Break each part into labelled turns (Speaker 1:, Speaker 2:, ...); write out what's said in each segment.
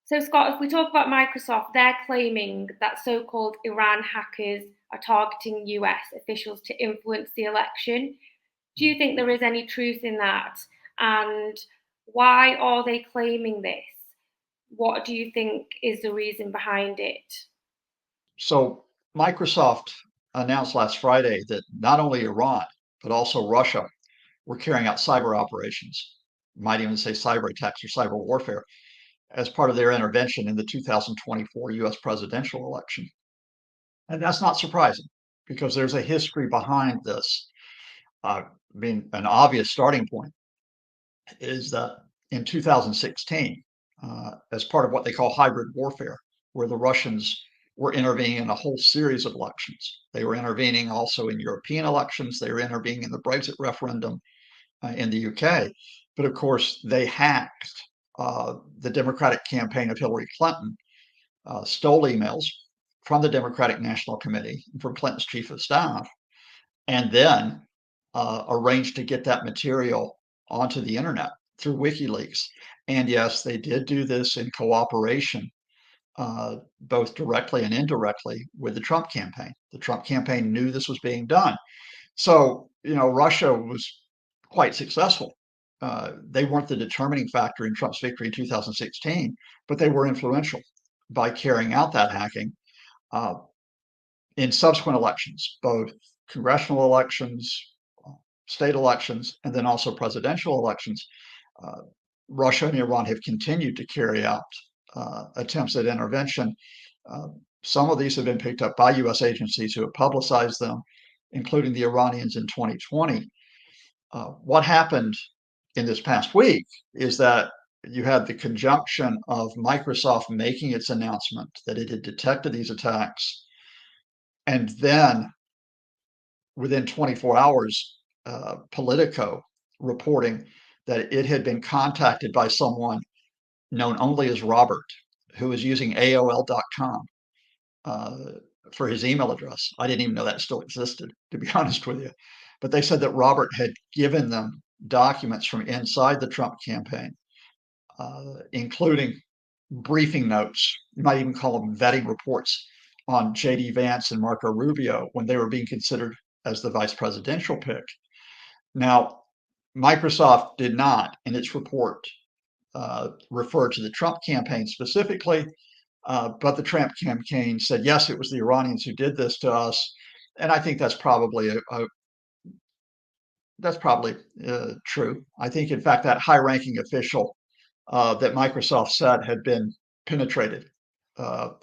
Speaker 1: So, Scott, if we talk about Microsoft, they're claiming that so called Iran hackers are targeting US officials to influence the election. Do you think there is any truth in that? And why are they claiming this? What do you think is the reason behind it?
Speaker 2: So Microsoft announced last Friday that not only Iran, but also Russia were carrying out cyber operations, you might even say cyber attacks or cyber warfare, as part of their intervention in the 2024 US presidential election. And that's not surprising because there's a history behind this. I mean, an obvious starting point is that in 2016, as part of what they call hybrid warfare, where the Russians were intervening in a whole series of elections. They were intervening also in European elections. They were intervening in the Brexit referendum in the UK. But of course, they hacked the Democratic campaign of Hillary Clinton, stole emails from the Democratic National Committee, from Clinton's chief of staff, and then arranged to get that material onto the internet through WikiLeaks. And yes, they did do this in cooperation, both directly and indirectly, with the Trump campaign. The Trump campaign knew this was being done. So, Russia was quite successful. They weren't the determining factor in Trump's victory in 2016, but they were influential by carrying out that hacking uh, in subsequent elections, both congressional elections, state elections, and then also presidential elections. Uh, Russia and Iran have continued to carry out attempts at intervention. Uh, some of these have been picked up by US agencies who have publicized them, including the Iranians in 2020. What happened in this past week is that you had the conjunction of Microsoft making its announcement that it had detected these attacks, and then within 24 hours, Politico reporting that it had been contacted by someone known only as Robert, who was using AOL.com uh, for his email address. I didn't even know that still existed, to be honest with you. But they said that Robert had given them documents from inside the Trump campaign, including briefing notes. You might even call them vetting reports on J.D. Vance and Marco Rubio when they were being considered as the vice presidential pick. Now, Microsoft did not, in its report, refer to the Trump campaign specifically, but the Trump campaign said, yes, it was the Iranians who did this to us. And I think that's probably true. I think, in fact, that high-ranking official that Microsoft said had been penetrated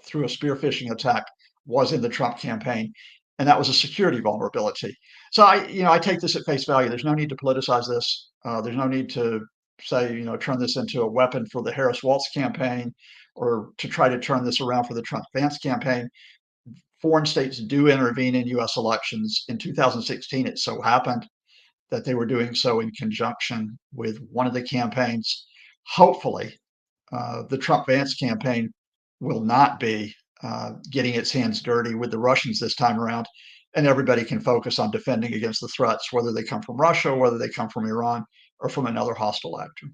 Speaker 2: through a spear phishing attack was in the Trump campaign, and that was a security vulnerability. So I take this at face value. There's no need to politicize this. There's no need to say, turn this into a weapon for the Harris Waltz campaign or to try to turn this around for the Trump Vance campaign. Foreign states do intervene in U.S. elections. In 2016, it so happened that they were doing so in conjunction with one of the campaigns. Hopefully, the Trump Vance campaign will not be getting its hands dirty with the Russians this time around, and everybody can focus on defending against the threats, whether they come from Russia, whether they come from Iran, or from another hostile actor.